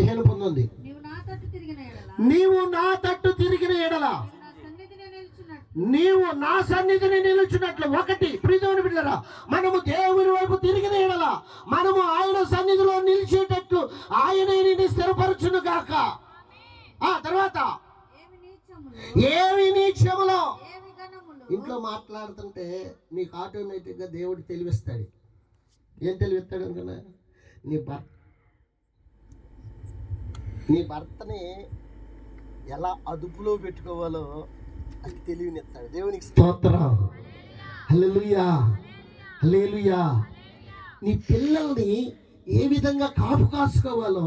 15 నీవు నా తట్టు తిరిగిన ఎడల నీవు నా సన్నిధిని నిలుచున్నట్లు. ఒకటి ప్రియమైన బిడ్డలారా, మనము దేవుని వైపు తిరిగిన ఎడల మనము ఆయన సన్నిధిలో నిలిచేటట్లు ఆయనే నిన్ను స్థిరపరచును గాక. ఆ తర్వాత ఏమి నీచములో ఇంట్లో మాట్లాడుతుంటే నీకు ఆటోమేటిక్గా దేవుడు తెలివిస్తాడు. ఏం తెలివిస్తాడు అనుకున్నా? నీ భర్తని ఎలా అదుపులో పెట్టుకోవాలో అది తెలివినిస్తాడు. దేవునికి స్తోత్రం. హల్లెలూయా, హల్లెలూయా. నీ పిల్లల్ని ఏ విధంగా కాపు కాసుకోవాలో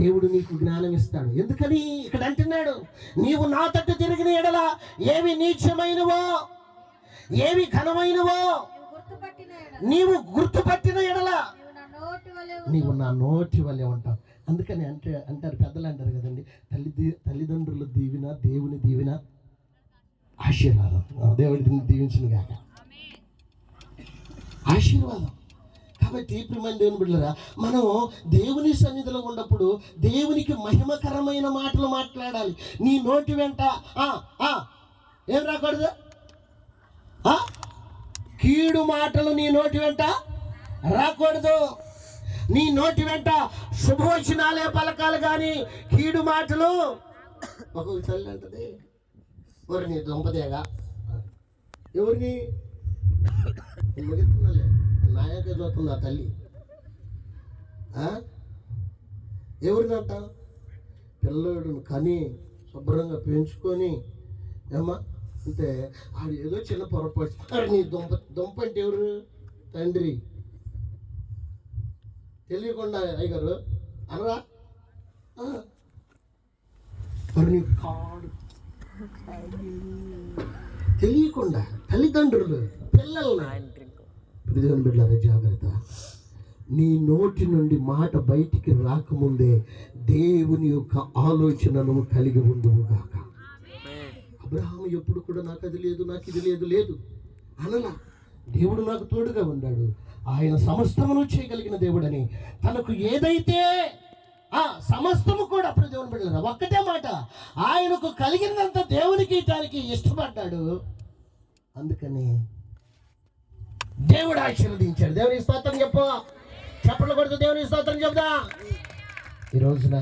దేవుడు నీకు జ్ఞానం ఇస్తాడు. ఎందుకని ఇక్కడ అంటున్నాడు, నీవు నా తట్టు తిరిగిన ఎడల ఏవి నీచమైనవో ఏవి ఘనమైనవో నీవు గుర్తుపట్టిన ఎడల నీవు నా నోటి వల్లే ఉంటావు. అందుకని అంటారు పెద్దలు అంటారు కదండి, తల్లిదండ్రుల దీవెన దేవుని దీవెన ఆశీర్వాదం. దేవుడిని దీవించిన గాక ఆశీర్వాదం. కాబట్టి ప్రియమైన దేవుని బిడ్డలారా, మనం దేవుని సన్నిధిలో ఉన్నప్పుడు దేవునికి మహిమకరమైన మాటలు మాట్లాడాలి. నీ నోటి వెంట ఏం రాకూడదు? కీడు మాటలు నీ నోటి వెంట రాకూడదు. నీ నోటి వెంట శుభవచనాలే పలకాలి కానీ కీడు మాటలు. ఒక తల్లి అంటది, ఎవరిని దొంపదేగా ఎవరిని ముగిస్తున్నాలే నాయకే చూస్తుంది ఆ తల్లి. ఎవరినంట? పిల్లడును కని శుభ్రంగా పెంచుకొని ఏమా అంటే ఆడు ఏదో చిన్న పొరపాటు. నీ దుంప అంటే ఎవరు? తండ్రి. తెలియకుండా అయ్యగారు అనరా? నీ కాడు తెలియకుండా తల్లిదండ్రులు పిల్లల్ని బిడ్డలారా జాగ్రత్త. నీ నోటి నుండి మాట బయటికి రాకముందే దేవుని యొక్క ఆలోచన నువ్వు కలిగి ఉండువు గాక. అబ్రహాము ఎప్పుడు కూడా నాకు అది లేదు, నాకు ఇది లేదు లేదు అనలా. దేవుడు నాకు తోడుగా ఉన్నాడు, ఆయన సమస్తమును చేయగలిగిన దేవుడని తనకు ఏదైతే సమస్తము కూడా దేవుని బిడ్డలారా ఒక్కటే మాట, ఆయనకు కలిగినంత దేవునికి ఇవ్వడానికి ఇష్టపడ్డాడు. అందుకని దేవుడు ఆశీర్వదించాడు. దేవుని స్తోత్రం చెప్పు. చెప్పలు కొడుతూ దేవుని స్తోత్రం చెప్దా. ఈ రోజున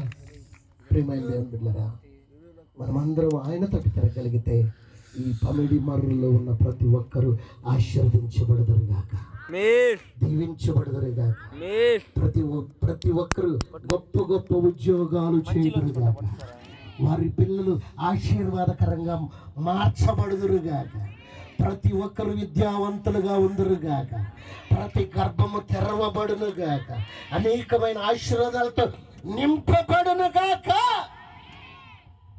ప్రియమైన దేవుని బిడ్డలారా, మనమందరం ఆయన తట్టు తిరగలిగితే ఈ పమిడి మర్రుల్లో ఉన్న ప్రతి ఒక్కరూ ఆశీర్వదించబడదురుగాక, దీవించబడదురుగాక. ప్రతి ఒక్కరు గొప్ప గొప్ప ఉద్యోగాలు చేయుదురుగాక. వారి పిల్లలు ఆశీర్వాదకరంగా మార్చబడుదురుగాక. ప్రతి ఒక్కరు విద్యావంతులుగా ఉందరుగాక. ప్రతి గర్భము తెరవబడునుగాక. అనేకమైన ఆశీర్వాదాలతో నింపబడునుగాక.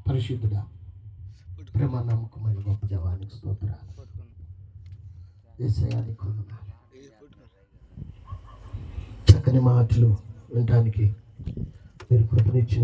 పరిశుద్ధుడా, ప్రేమ నమ్మకమైన గొప్ప జవానికి స్తోత్రాలు. యేసయ్యానికి వందనాలు. చక్కని మాటలు వినడానికి మీరు కృపనిచ్చిన